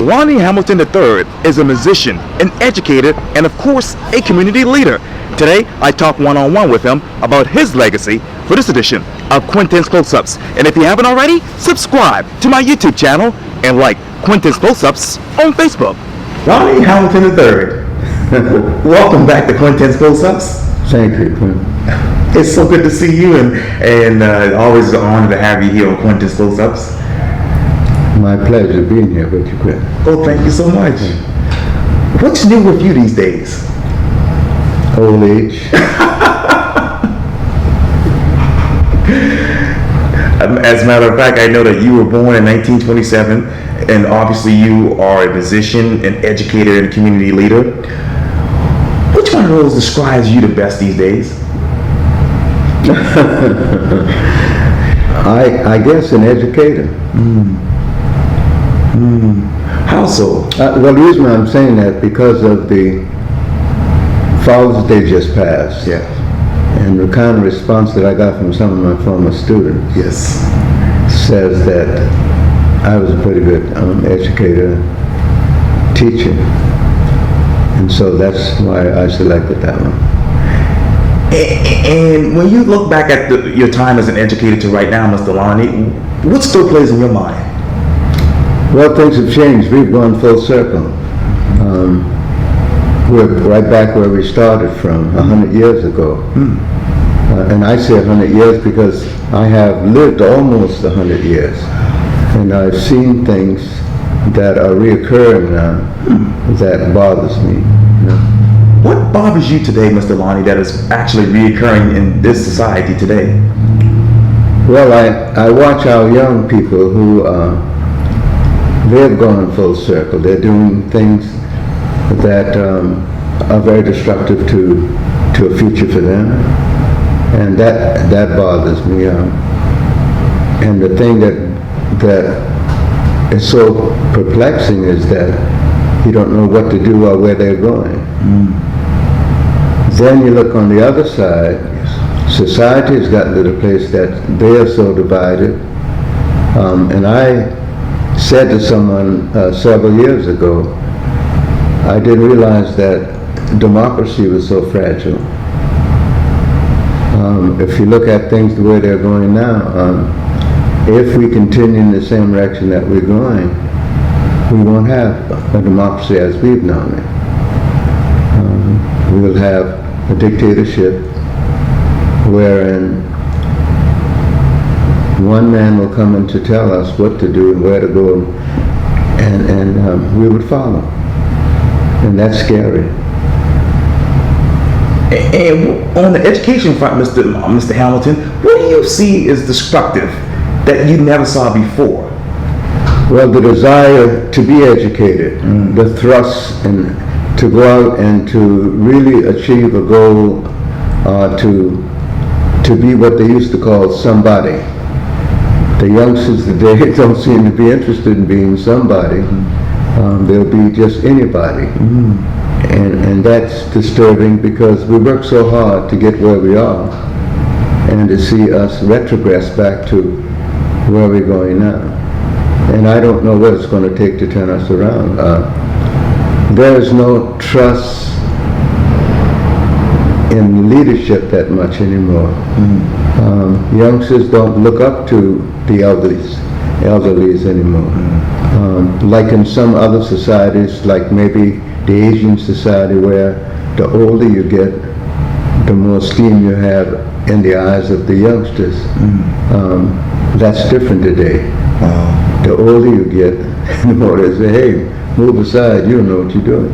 Lonnie Hamilton III is a musician, an educator, and of course, a community leader. Today, I talk one-on-one with him about his legacy for this edition of Quintin's Close-Ups. And if you haven't already, subscribe to my YouTube channel and like Quintin's Close-Ups on Facebook. Lonnie Hamilton III, welcome back to Quintin's Close-Ups. Thank you, Quintin. It's so good to see you, and always an honor to have you here on Quintin's Close-Ups. My pleasure being here with you, Quintin. Oh, thank you so much. What's new with you these days? Old age. As a matter of fact, I know that you were born in 1927, and obviously you are a musician, an educator, and a community leader. Which one of those describes you the best these days? I guess an educator. How so? Well, the reason I'm saying that because of the Father's Day just passed. Yeah. And the kind of response that I got from some of my former students. Yes. Says that I was a pretty good educator, teacher. And so that's why I selected that one. And when you look back at your time as an educator to right now, Mr. Lonnie, what still plays in your mind? Well, things have changed. We've gone full circle. We're right back where we started from 100 years ago. And I say 100 years because I have lived almost 100 years. And I've seen things that are reoccurring now that bothers me. You know? What bothers you today, Mr. Lonnie, that is actually reoccurring in this society today? Well, I watch our young people who they've gone full circle. They're doing things that are very destructive to a future for them, and that bothers me. And the thing that is so perplexing is that you don't know what to do or where they're going. Then you look on the other side. Society has gotten to the place that they are so divided. And I said to someone several years ago, I didn't realize that democracy was so fragile. If you look at things the way they're going now, if we continue in the same direction that we're going, we won't have a democracy as we've known it. We will have a dictatorship wherein one man will come in to tell us what to do and where to go, and we would follow. And that's scary. And on the education front, Mr. Hamilton, what do you see is destructive that you never saw before? Well, the desire to be educated, the thrust and to go out and to really achieve a goal, to be what they used to call somebody. The youngsters today don't seem to be interested in being somebody. They'll be just anybody. And that's disturbing because we work so hard to get where we are, and to see us retrogress back to where we're going now. And I don't know what it's going to take to turn us around. There is no trust in leadership that much anymore. Youngsters don't look up to the elderlies anymore. Like in some other societies, like maybe the Asian society, where the older you get, the more esteem you have in the eyes of the youngsters. That's different today. The older you get, the more they say, hey, move aside, you don't know what you're doing.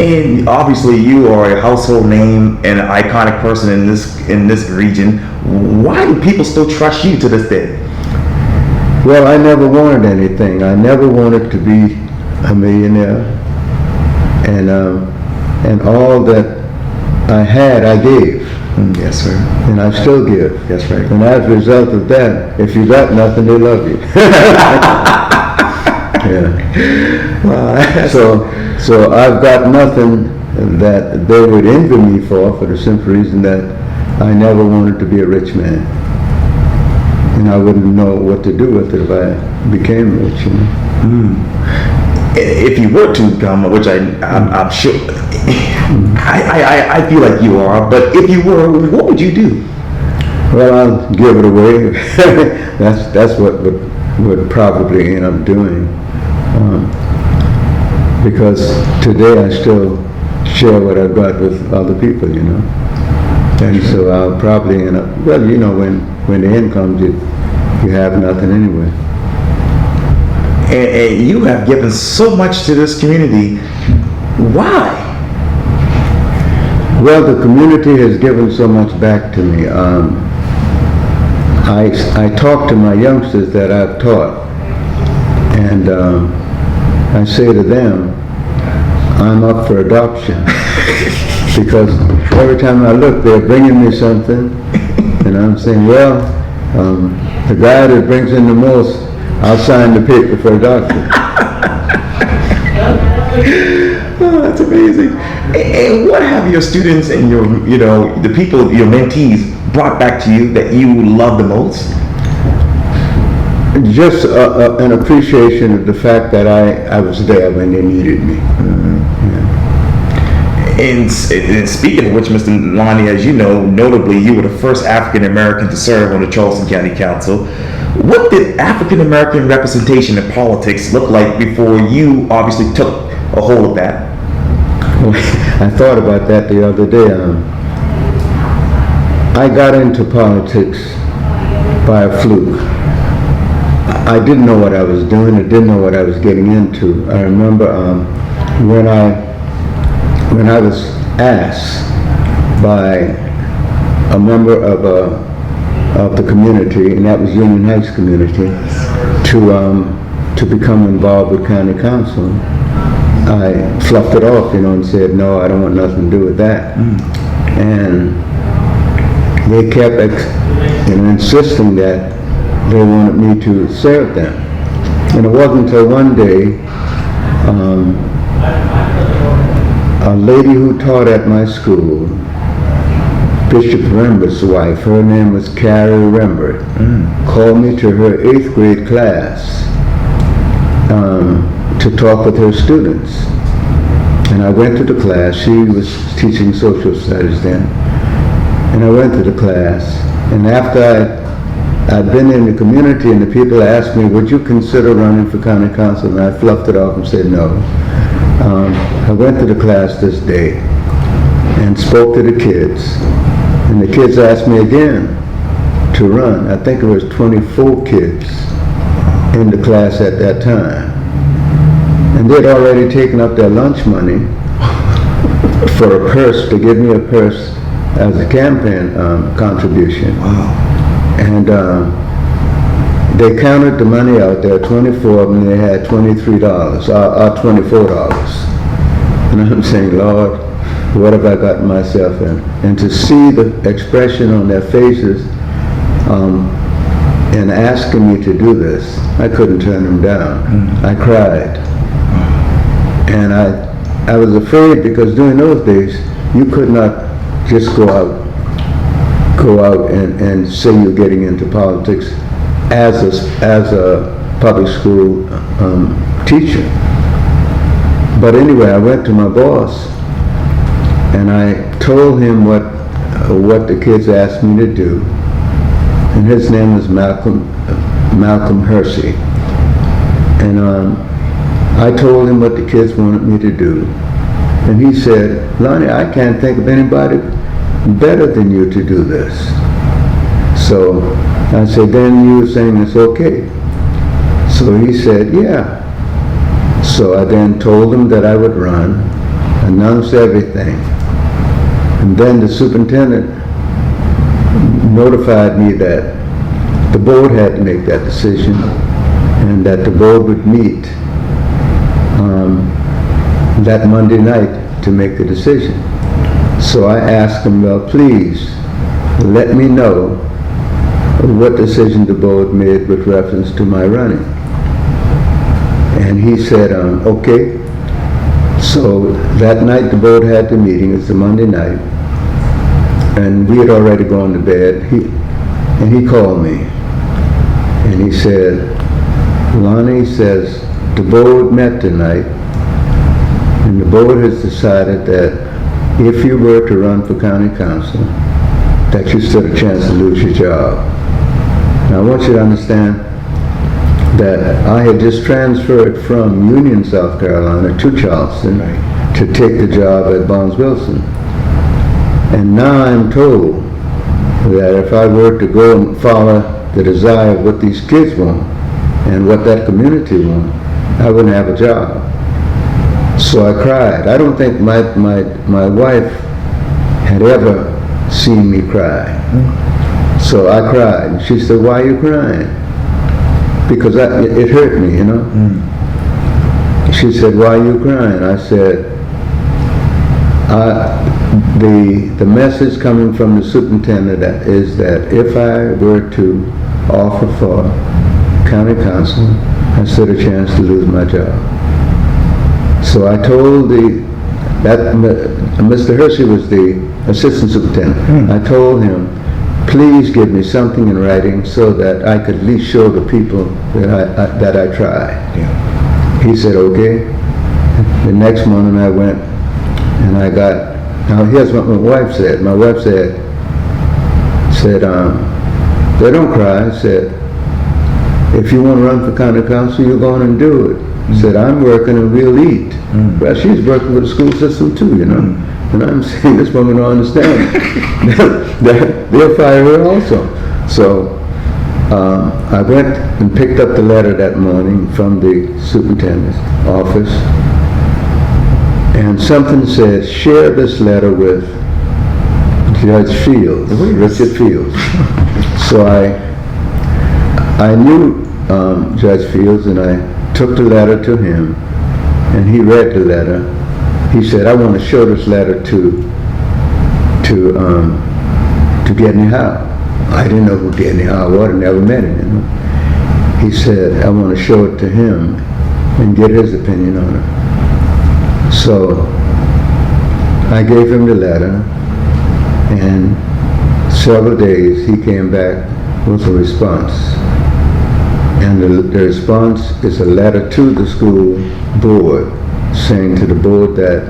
And obviously you are a household name and an iconic person in this region. Why do people still trust you to this day? Well, I never wanted anything. I never wanted to be a millionaire. And all that I had, I gave. Yes, sir. And I still give. That's right. And as a result of that, if you got nothing, they love you. Yeah. Well, so I've got nothing that they would envy me for the simple reason that I never wanted to be a rich man. and I wouldn't know what to do with it if I became rich, you know. If you were to become, which I'm sure, I feel like you are, but if you were, what would you do? Well, I'll give it away. That's what would probably end up doing. Because today I still share what I've got with other people, you know. And so I'll probably end up, well, you know, when the end comes, you have nothing anyway. And you have given so much to this community. Why? Well, the community has given so much back to me. I talk to my youngsters that I've taught, and I say to them, I'm up for adoption. Because every time I look, they're bringing me something, and I'm saying, well, the guy that brings in the most, I'll sign the paper for adoption. Oh, that's amazing. And what have your students and your, you know, the people, your mentees brought back to you that you love the most? Just an appreciation of the fact that I was there when they needed me. And speaking of which, Mr. Lonnie, as you know, notably, you were the first African American to serve on the Charleston County Council. What did African American representation in politics look like before you obviously took a hold of that? I thought about that the other day. I got into politics by a fluke. I didn't know what I was doing. I didn't know what I was getting into. I remember when I was asked by a member of the community, and that was Union Heights community, to become involved with county council, I fluffed it off, you know, and said, no, I don't want nothing to do with that. And they kept insisting that they wanted me to serve them. And it wasn't until one day, a lady who taught at my school, Bishop Rembert's wife, her name was Carrie Rembert, called me to her 8th grade class to talk with her students. And I went to the class. She was teaching social studies then. And I went to the class, and after I'd been in the community and the people asked me, would you consider running for county council? And I fluffed it off and said no. I went to the class this day and spoke to the kids, and the kids asked me again to run. I think it was 24 kids in the class at that time, and they'd already taken up their lunch money for a purse, to give me a purse as a campaign contribution. Wow. And they counted the money out there, 24 of them, they had $23, or $24. And I'm saying, Lord, what have I gotten myself in? And to see the expression on their faces in asking me to do this, I couldn't turn them down. I cried. And I was afraid, because during those days, you could not just go out and say you're getting into politics as a public school teacher. But anyway, I went to my boss and I told him what the kids asked me to do, and his name was Malcolm Hersey. And I told him what the kids wanted me to do, and he said, Lonnie, I can't think of anybody better than you to do this. So I said, then you were saying it's okay. So he said, yeah. So I then told him that I would run, announced everything. And then the superintendent notified me that the board had to make that decision, and that the board would meet that Monday night to make the decision. So I asked him, well, please let me know what decision the board made with reference to my running. And he said, okay. So that night the board had the meeting. It's a Monday night, and we had already gone to bed. And he called me, And he said, Lonnie says, the board met tonight, and the board has decided that if you were to run for county council, that you stood a chance to lose your job. Now I want you to understand that I had just transferred from Union, South Carolina to Charleston to take the job at Barnes-Wilson. And now I'm told that if I were to go and follow the desire of what these kids want and what that community wants, I wouldn't have a job. So I cried. I don't think my wife had ever seen me cry. So I cried. And she said, why are you crying? Because it hurt me, you know. She said, why are you crying? I said, the message coming from the superintendent is that if I were to offer for county council, I stood a chance to lose my job. So I told Mr. Hershey was the assistant superintendent. I told him, please give me something in writing so that I could at least show the people that I tried. Yeah. He said, okay. The next morning I went and I got, now here's what my wife said. My wife said, they don't cry. I said, if you want to run for county council, you're going and do it. Said, I'm working and we'll eat. Well, she's working with the school system too, you know. And I'm saying, this woman don't understand. They'll fire her also. So I went and picked up the letter that morning from the superintendent's office. And something said, share this letter with Judge Fields, Richard Fields. So I knew Judge Fields, and I took the letter to him, and he read the letter. He said, I want to show this letter to Gedney Howe. I didn't know who Gedney Howe was, I never met him, you know. He said, I want to show it to him and get his opinion on it. So I gave him the letter, and several days he came back with a response. And the response is a letter to the school board saying to the board that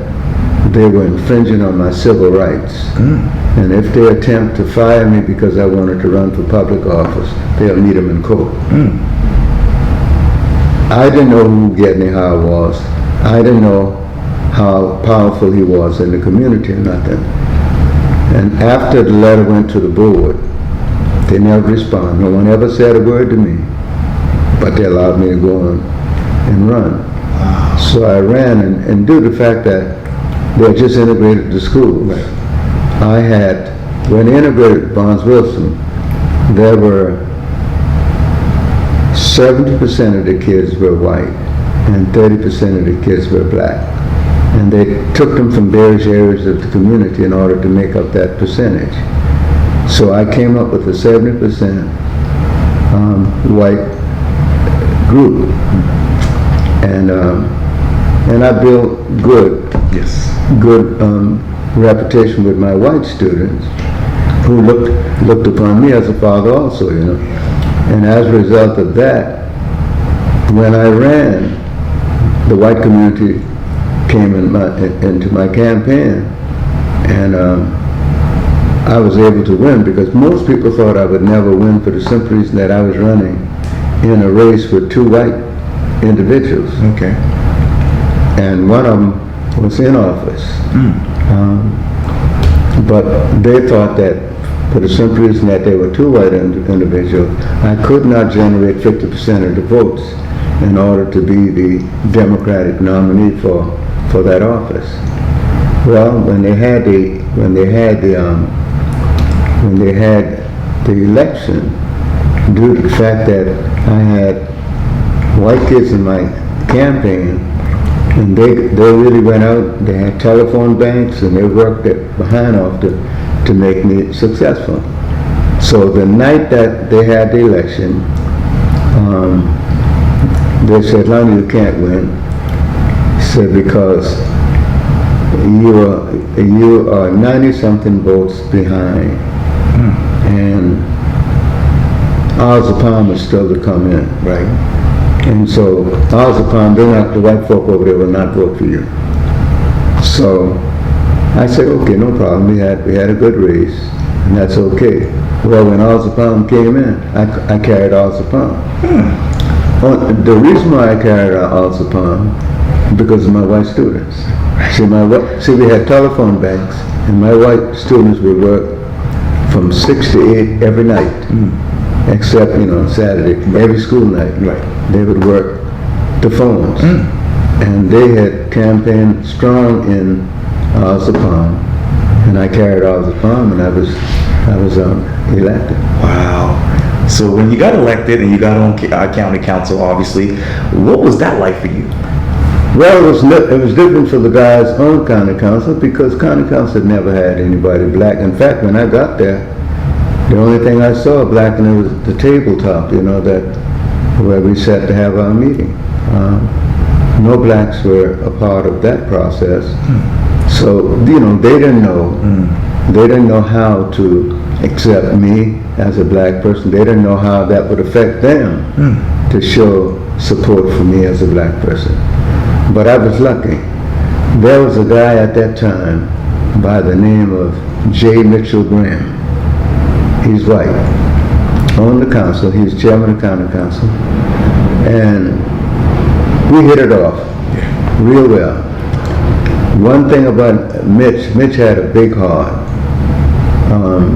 they were infringing on my civil rights. And if they attempt to fire me because I wanted to run for public office, they'll meet them in court. I didn't know who Gedney Howe was. I didn't know how powerful he was in the community or nothing. And after the letter went to the board, they never responded. No one ever said a word to me. But they allowed me to go on and run. Wow. So I ran, and due to the fact that they had just integrated the schools, when they integrated Barnes-Wilson, there were 70% of the kids were white and 30% of the kids were black. And they took them from various areas of the community in order to make up that percentage. So I came up with a 70% white group, and I built good reputation with my white students, who looked upon me as a father also, you know. And as a result of that, when I ran, the white community came into my campaign, and I was able to win because most people thought I would never win for the simple reason that I was running in a race with two white individuals. Okay. And one of them was in office. But they thought that for the simple reason that they were two white individuals, I could not generate 50% of the votes in order to be the Democratic nominee for that office. Well, when they had the election, due to the fact that I had white kids in my campaign, and they really went out, they had telephone banks, and they worked behind off to make me successful. So the night that they had the election, they said, Lonnie, you can't win. He said, because you are 90-something votes behind. And Isles Palm was still to come in. Right. And so Isles Palm, the white folk over there will not vote for you. So I said, okay, no problem. We had a good race, and that's okay. Well, when Isles Palm came in, I carried Isles Palm. The reason why I carried Isles Palm because of my white students. See, we had telephone banks, and my white students would work from 6 to 8 every night, except, Saturday, every school night. Right. They would work the phones. And they had campaigned strong in Isles Palm, and I carried Isles Palm, and I was elected. Wow. So when you got elected and you got on county council, obviously, what was that like for you? Well, it was different for the guys on county council because county council had never had anybody black. In fact, when I got there, the only thing I saw black and it was the tabletop, that where we sat to have our meeting. No blacks were a part of that process. So, they didn't know. They didn't know how to accept me as a black person. They didn't know how that would affect them to show support for me as a black person. But I was lucky. There was a guy at that time by the name of J. Mitchell Graham. He's white, on the council. He was chairman of the county council. And we hit it off real well. One thing about Mitch had a big heart.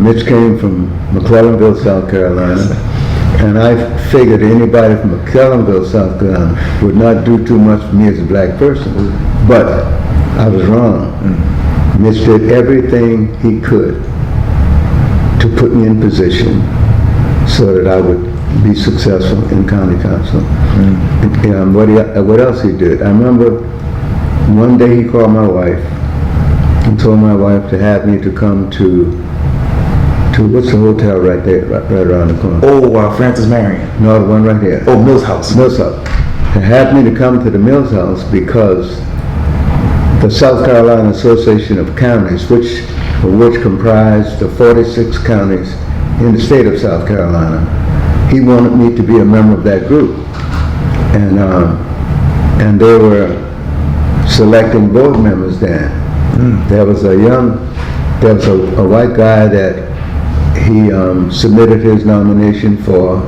Mitch came from McClellanville, South Carolina, and I figured anybody from McClellanville, South Carolina would not do too much for me as a black person. But I was wrong. Mitch did everything he could to put me in position so that I would be successful in county council. And what else he did? I remember one day he called my wife and told my wife to have me to come to what's the hotel right there, right around the corner? Oh, Francis Marion. No, the one right here. Oh, Mills House. Mills House. They had me to come to the Mills House because the South Carolina Association of Counties, which comprised the 46 counties in the state of South Carolina, he wanted me to be a member of that group. And they were selecting board members then. There was a white guy that he submitted his nomination to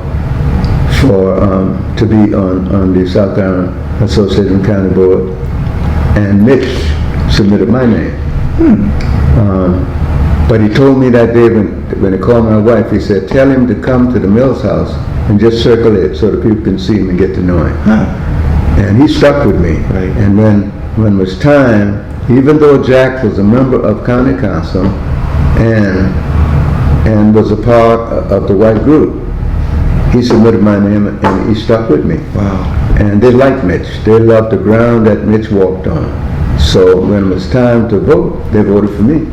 be on the South Carolina Association County Board, and Mitch submitted my name. But he told me that day when he called my wife, he said, tell him to come to the Mills House and just circle it so that people can see him and get to know him. And he stuck with me. Right. And when it was time, even though Jack was a member of county council and was a part of the white group, he submitted my name and he stuck with me. Wow. And they liked Mitch. They loved the ground that Mitch walked on. So when it was time to vote, they voted for me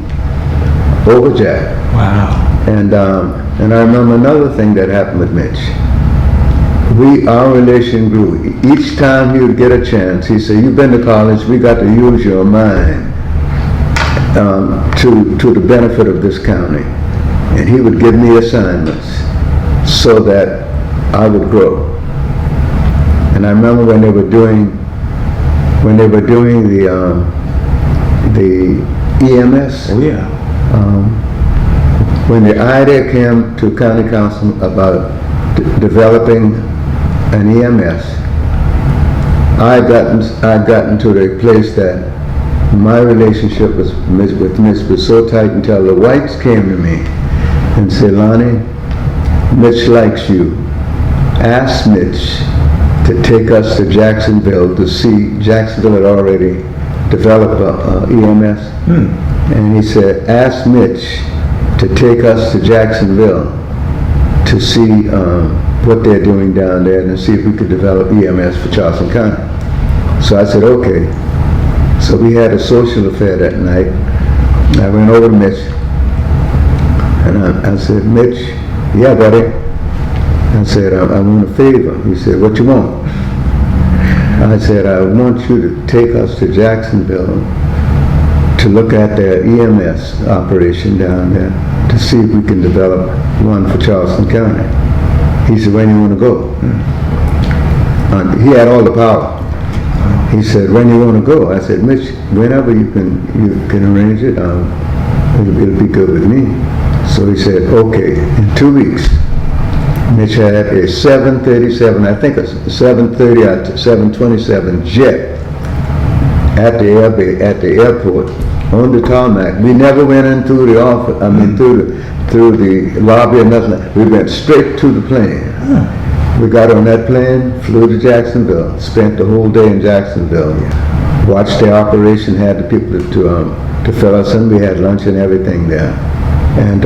over Jack. Wow. And I remember another thing that happened with Mitch. Our relation grew. Each time he would get a chance, he'd say, you've been to college, we got to use your mind to the benefit of this county. And he would give me assignments so that I would grow. And I remember when they were doing the EMS. Oh yeah. When the idea came to county council about developing an EMS, I gotten to the place that my relationship with Mitch was so tight until the whites came to me and said, Lonnie, Mitch likes you. Ask Mitch to take us to Jacksonville to see. Jacksonville had already developed a EMS. And he said, ask Mitch to take us to Jacksonville to see what they're doing down there and see if we could develop EMS for Charleston County. So I said, okay. So we had a social affair that night. I went over to Mitch and I said, Mitch, yeah, buddy. I said, I want a favor. He said, what you want? I said, I want you to take us to Jacksonville to look at their EMS operation down there to see if we can develop one for Charleston County. He said, when you want to go? He had all the power. He said, when you want to go? I said, Mitch, whenever you can arrange it, it'll be good with me. So he said, okay, in 2 weeks. Mitch had a 737, I think a 730 or 727 jet at the airport on the tarmac. We never went in through the office, through the lobby or nothing. We went straight to the plane. We got on that plane, flew to Jacksonville, spent the whole day in Jacksonville, watched the operation, had the people to fill us in. We had lunch and everything there. And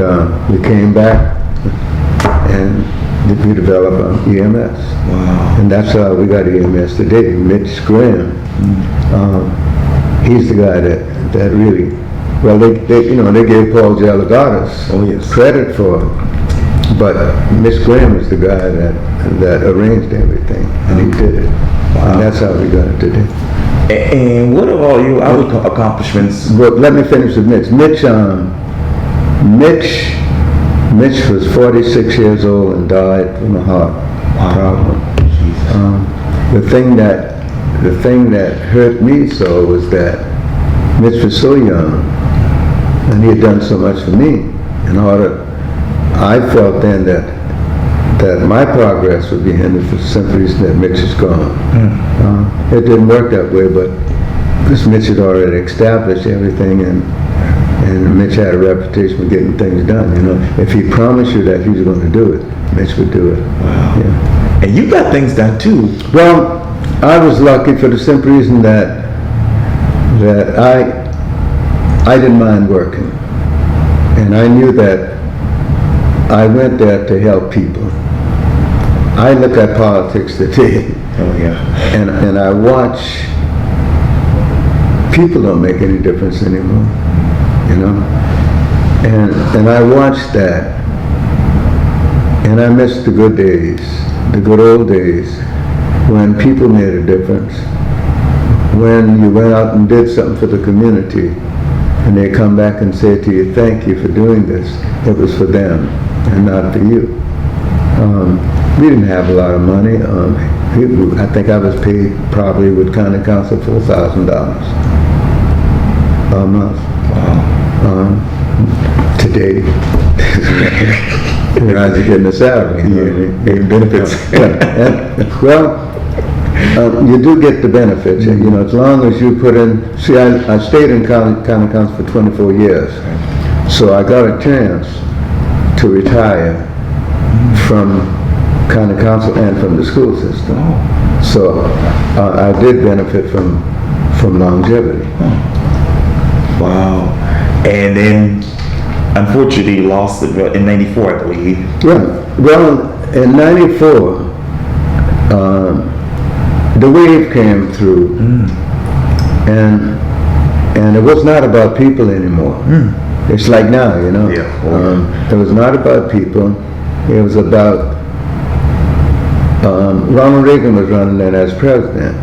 we came back and we developed EMS. Wow. And that's how we got EMS today. Mitch Graham, he's the guy that really, well, they gave Paul Jalagadas credit for it. But Mitch Graham is the guy that arranged everything, and he did it. Wow. And that's how we got it today. And what are all your other accomplishments? But let me finish with Mitch. Mitch was 46 years old and died from a heart problem. The thing that hurt me so was that Mitch was so young, and he had done so much for me. I felt then that my progress would be hindered for the simple reason that Mitch is gone. It didn't work that way, but because Mitch had already established everything, and Mitch had a reputation for getting things done. If he promised you that he was going to do it, Mitch would do it. Wow. Yeah. And you got things done too. Well, I was lucky for the simple reason that I didn't mind working, and I knew that I went there to help people. I look at politics today, and I watch people don't make any difference anymore, and I watch that, and I miss the good days, the good old days, when people made a difference, when you went out and did something for the community, and they come back and say to you, thank you for doing this. It was for them and not for you. We didn't have a lot of money. I think I was paid probably with county council $4,000 a month. Wow. Today, I was getting a salary. Getting benefits. You do get the benefits, as long as you put in. See, I stayed in county council for 24 years, so I got a chance to retire from county council and from the school system. So I did benefit from longevity. Wow. And then, unfortunately, you lost it in '94, I believe. Yeah. Well, in '94, the wave came through, and it was not about people anymore. It's like now, it was not about people. It was about Ronald Reagan was running then as president,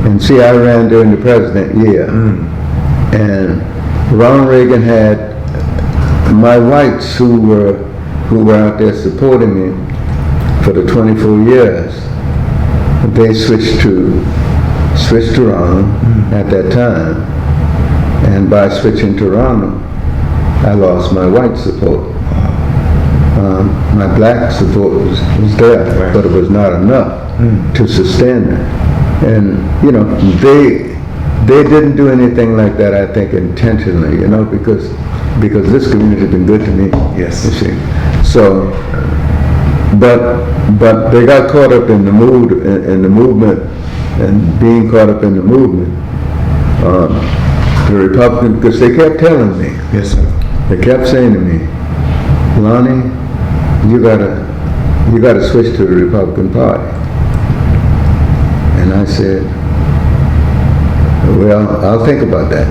and see, I ran during the president year, and Ronald Reagan had my whites who were out there supporting me for the 24 years. They switched to Ronald at that time, and by switching to Ronald, I lost my white support. My black support was there, but it was not enough to sustain it. And they didn't do anything like that, I think, intentionally, because this community has been good to me. Yes. You see. So, but they got caught up in the mood, in the movement, and being caught up in the movement. The Republicans, because they kept telling me. Yes, sir. They kept saying to me, Lonnie, you gotta switch to the Republican Party. And I said, well, I'll think about that.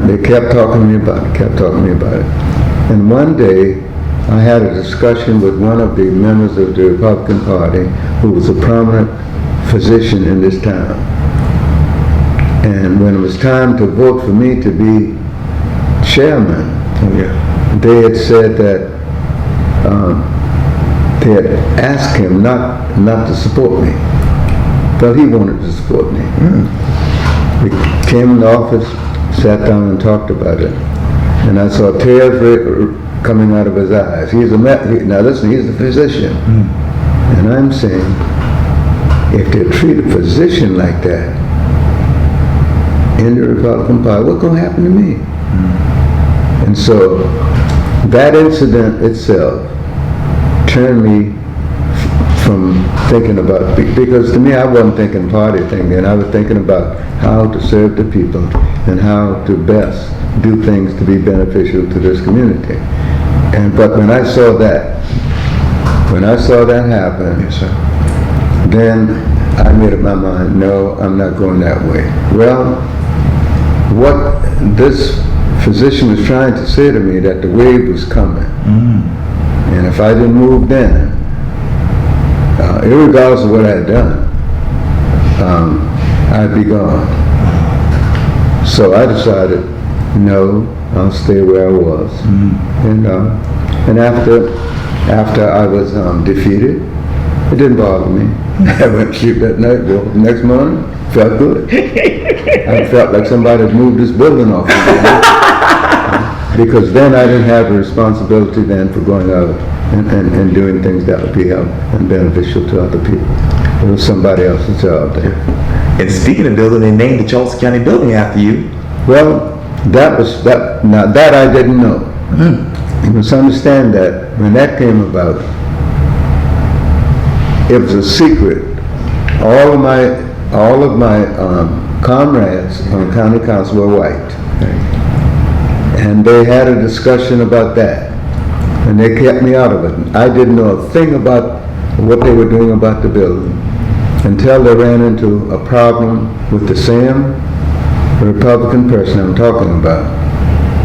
They kept talking to me about it. And one day, I had a discussion with one of the members of the Republican Party who was a prominent physician in this town. And when it was time to vote for me to be chairman, they had said that they had asked him not to support me. But he wanted to support me. We came in the office, sat down and talked about it. And I saw tears coming out of his eyes. Now listen, he's a physician. And I'm saying, if they treat a physician like that in the Republican Party, what's going to happen to me? And so that incident itself turned me from thinking about, because to me I wasn't thinking party thing then, I was thinking about how to serve the people and how to best do things to be beneficial to this community. But when I saw that happen, Yes, sir. then I made up my mind, no, I'm not going that way. Well, what this physician was trying to say to me, that the wave was coming. And if I didn't move then, irregardless of what I had done, I'd be gone. So I decided, no, I'll stay where I was. And after I was defeated, it didn't bother me. I went to sleep that night. Well, the next morning, felt good. I felt like somebody had moved this building off me. Because then I didn't have a responsibility then for going out and doing things that would be helpful and beneficial to other people. It was somebody else's job there. And speaking of building, they named the Charleston County building after you. Well, now that I didn't know. You must understand that when that came about, it was a secret. All of my comrades on county council were white. And they had a discussion about that. And they kept me out of it. I didn't know a thing about what they were doing about the building until they ran into a problem with the same Republican person I'm talking about.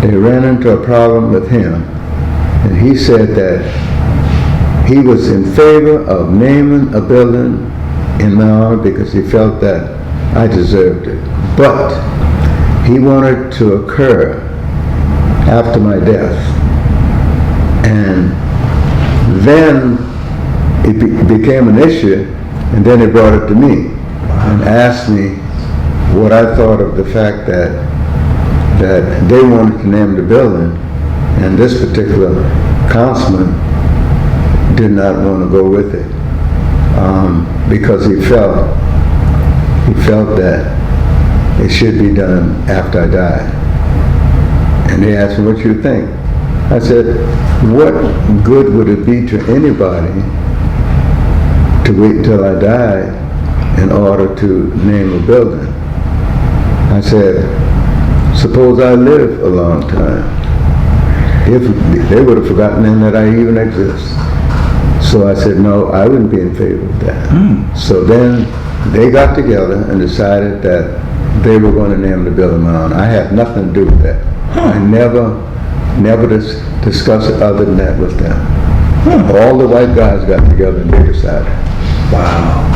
They ran into a problem with him, and he said that he was in favor of naming a building in my honor because he felt that I deserved it. But he wanted it to occur after my death. And then it became an issue, and then he brought it to me and asked me what I thought of the fact that they wanted to name the building, and this particular councilman did not want to go with it because he felt that it should be done after I died. And they asked me, what you think? I said, what good would it be to anybody to wait until I die in order to name a building? I said, suppose I live a long time. If they would have forgotten then that I even exist. So I said, no, I wouldn't be in favor of that. So then they got together and decided that they were going to name the building my own. I had nothing to do with that. I never discussed it other than that with them. All the white guys got together and they decided. Wow.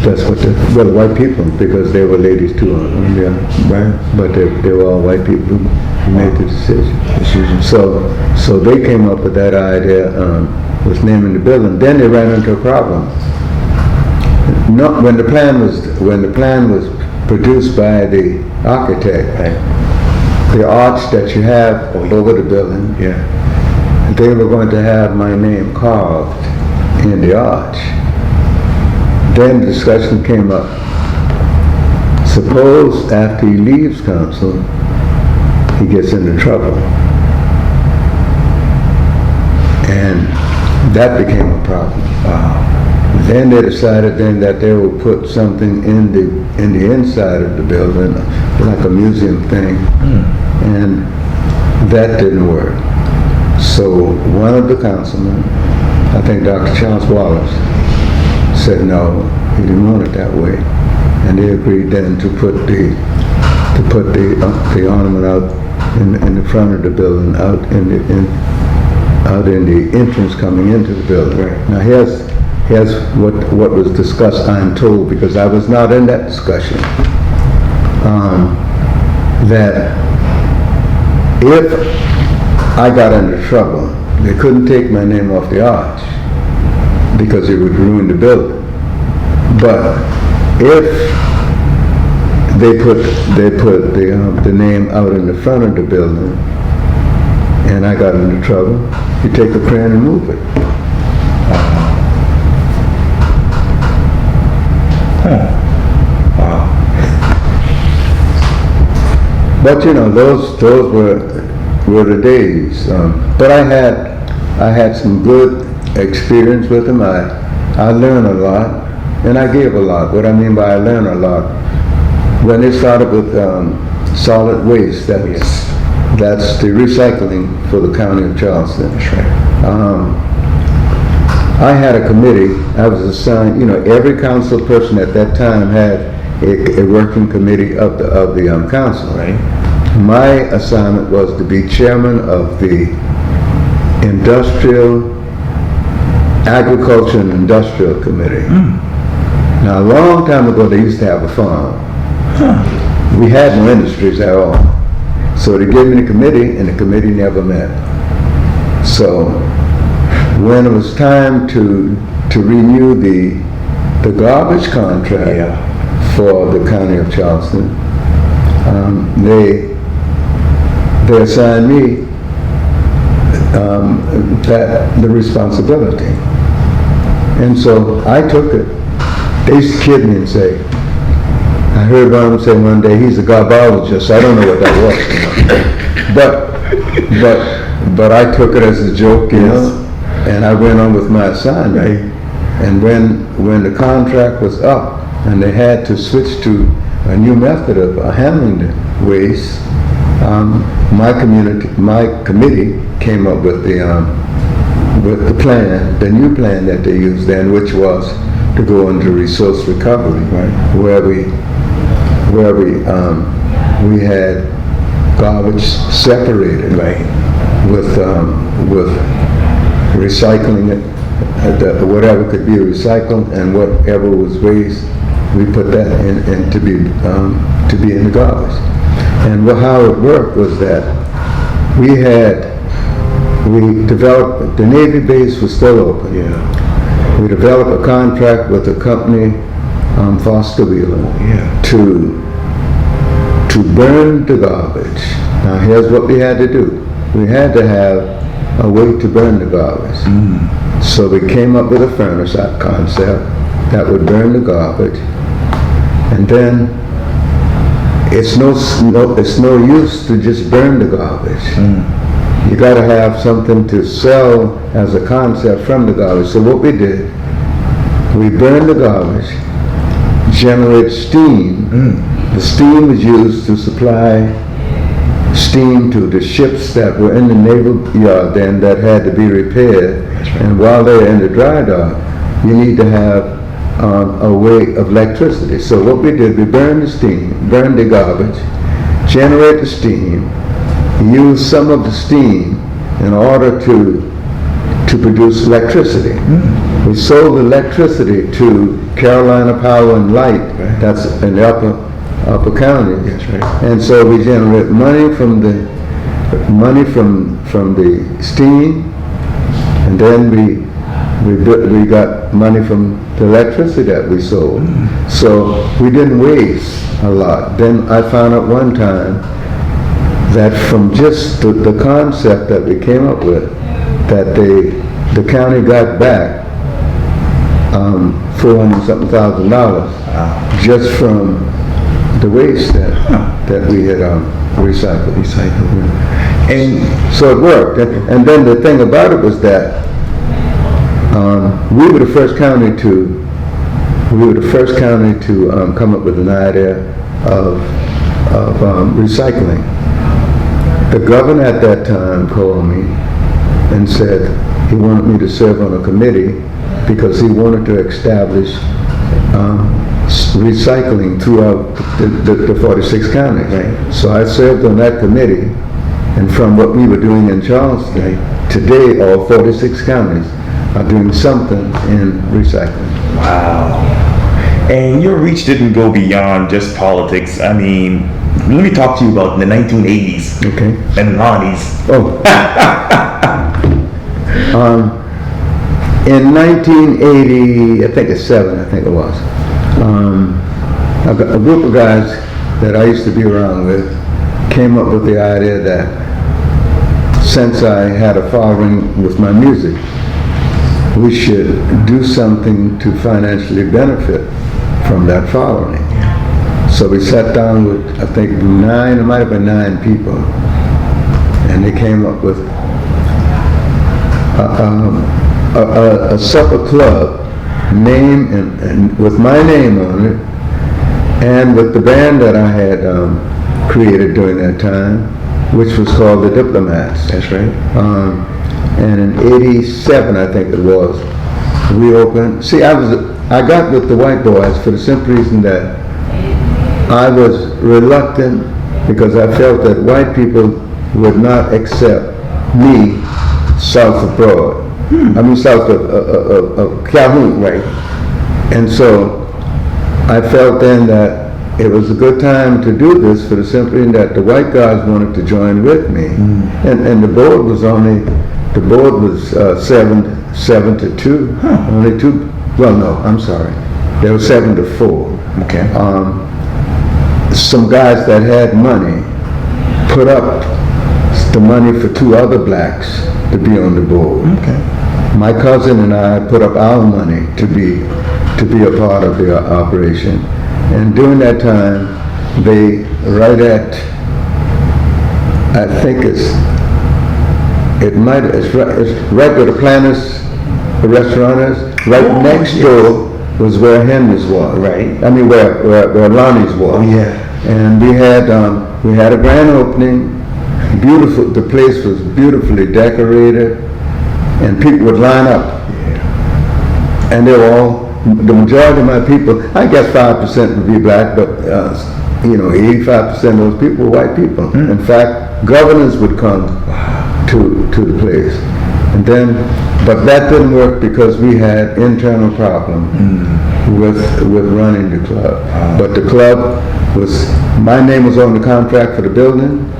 That's what the white people, because they were ladies too. Yeah, right. But they were all white people who made the decision. So they came up with that idea with naming the building. Then they ran into a problem. When the plan was produced by the architect, the arch that you have over the building, they were going to have my name carved in the arch. Then the discussion came up. Suppose after he leaves council, he gets into trouble. And that became a problem. Then they decided then that they would put something in the inside of the building, like a museum thing, and that didn't work. So one of the councilmen, I think Dr. Charles Wallace, said no, he didn't want it that way, and they agreed then to put the ornament out in the front of the building, out in the entrance coming into the building. Right. Now here's what was discussed, I'm told, because I was not in that discussion, that if I got into trouble, they couldn't take my name off the arch because it would ruin the building. But if they put the name out in the front of the building, and I got into trouble, you take a crane and move it. Wow. But you know, those were the days. But I had some good experience with them. I learned a lot, and I gave a lot. What I mean by I learned a lot, when they started with solid waste, that's the recycling for the county of Charleston. That's right. I had a committee. I was assigned. You know, every council person at that time had a working committee of the council. Right. My assignment was to be chairman of the Agriculture and Industrial Committee. Now, a long time ago, they used to have a farm. We had no industries at all. So they gave me the committee, and the committee never met. So when it was time to renew the garbage contract for the county of Charleston, they assigned me the responsibility. And so I took it. They used to kid me and say, I heard one of them say one day, he's a garbologist. I don't know what that was. But I took it as a joke, you know, and I went on with my assignment. Right. And when the contract was up and they had to switch to a new method of handling the waste, my committee came up with the plan, the new plan that they used then, which was to go into resource recovery, where we had garbage separated, with recycling it, whatever could be recycled, and whatever was waste, we put that in to be in the garbage. And how it worked was that we developed, the Navy base was still open. We developed a contract with a company, Foster Wheeler, to burn the garbage. Now here's what we had to do. We had to have a way to burn the garbage. So we came up with a furnace concept that would burn the garbage, and then it's no use to just burn the garbage. You got to have something to sell as a concept from the garbage. So what we did, we burned the garbage, generate steam. The steam was used to supply steam to the ships that were in the naval yard then that had to be repaired. And while they're in the dry dock, you need to have a way of electricity. So what we did, we burned the steam, burned the garbage, generate the steam, use some of the steam in order to produce electricity. We sold electricity to Carolina Power and Light, that's in the upper county. And so we generate money from the steam, and then we got money from the electricity that we sold. So we didn't waste a lot. Then I found out one time that from just the concept that we came up with, that the county got back $400,000 just from the waste that we had recycled. And so it worked. And then the thing about it was that we were the first county to come up with an idea of recycling. The governor at that time called me and said he wanted me to serve on a committee because he wanted to establish recycling throughout the 46 counties. So I served on that committee, and from what we were doing in Charleston, today all 46 counties are doing something in recycling. Wow. And your reach didn't go beyond just politics. I mean, let me talk to you about the 1980s. Okay. And Lonnie's. Oh. In 1980, I think it was, a group of guys that I used to be around with came up with the idea that since I had a following with my music, we should do something to financially benefit from that following. So we sat down with, I think, it might have been 9 people, and they came up with a supper club name and with my name on it, and with the band that I had created during that time, which was called the Diplomats. That's right. And in '87, I think it was, we opened. See, I got with the white boys for the simple reason that I was reluctant because I felt that white people would not accept me south of Broad. I mean south of Calhoun, right? And so I felt then that it was a good time to do this for the simple reason that the white guys wanted to join with me, and the board was 7-2, only 2. Well, no, I'm sorry, there was 7-4. Okay. Some guys that had money put up the money for 2 other blacks to be on the board. Okay. My cousin and I put up our money to be a part of the operation. And during that time, they right at, I think it's right where the Planters, the restaurant is. Right next door was where Henry's was. Right. I mean where Lonnie's was. Oh yeah. And we had a grand opening. Beautiful. The place was beautifully decorated, and people would line up. Yeah. And they were all. The majority of my people, I guess 5% would be black, but 85% of those people were white people. In fact, governors would come to the place, and then, but that didn't work because we had internal problem with running the club. But the club was, my name was on the contract for the building,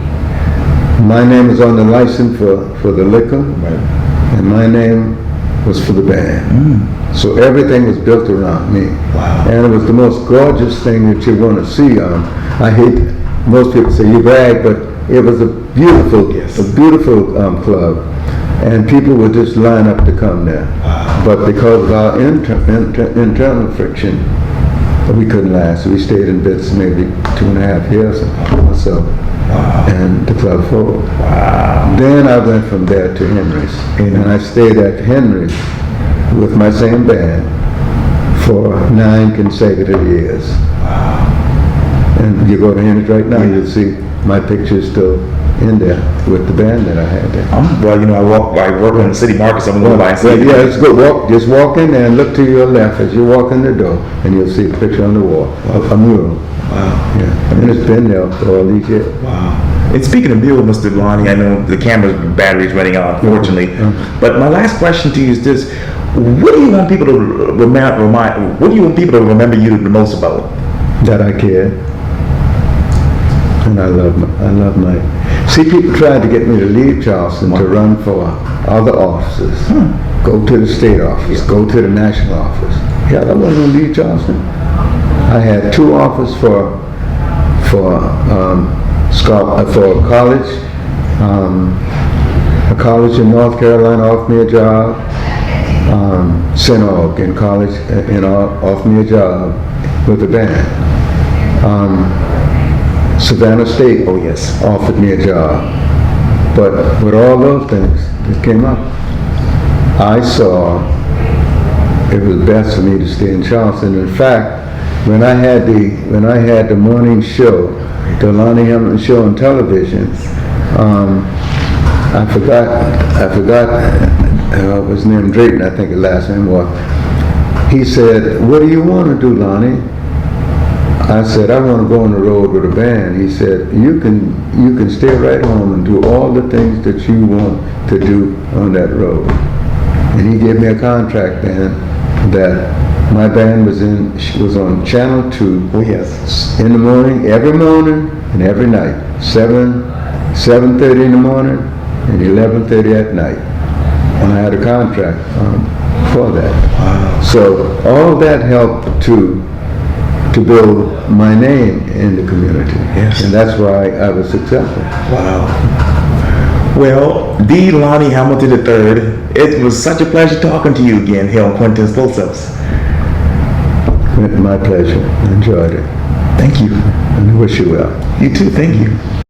my name was on the license for the liquor, and my name was for the band. So everything was built around me. Wow. And it was the most gorgeous thing that you want to see. I hate, most people say you brag, but it was a beautiful club. And people would just line up to come there. Wow. But because of our internal friction, we couldn't last. We stayed in business maybe 2.5 years or so. Wow. And the club folded. Wow. Then I went from there to Henry's. And I stayed at Henry's with my same band for 9 consecutive years. Wow. And you go to Henry's right now, you'll see my picture still in there with the band that I had there. Well, I work in the city market, so I'm going to go by and see. Yeah, it's good. Just walk in there and look to your left as you walk in the door, and you'll see a picture on the wall, a mural. Wow. Yeah, and it's been there for all these years. Wow. And speaking of mural, Mr. Lonnie, I know the camera's battery's running out, unfortunately. But my last question to you is this: what do you want people to What do you want people to remember you the most about? That I care, and I love my. See, people tried to get me to leave Charleston to run for other offices. Go to the state office, go to the national office. Yeah, I wasn't going to leave Charleston. I had 2 offers for college. A college in North Carolina offered me a job. St. Aug in college offered me a job with a band. Savannah State offered me a job. But with all those things that came up, I saw it was best for me to stay in Charleston. In fact, when I had the morning show, the Lonnie Hamilton show on television, I forgot his name, Drayton, I think his last name was. He said, "What do you want to do, Lonnie?" I said, "I want to go on the road with a band." He said, you can stay right home and do all the things that you want to do on that road." And he gave me a contract then that my band was on Channel 2. Oh yes. In the morning, every morning and every night. 7:30 in the morning and 11:30 at night. and I had a contract for that. So all that helped to build my name in the community. Yes. And that's why I was successful. Wow. Well, the Lonnie Hamilton III, it was such a pleasure talking to you again here on Quintin's Close-Ups. My pleasure. I enjoyed it. Thank you. And I wish you well. You too, thank you.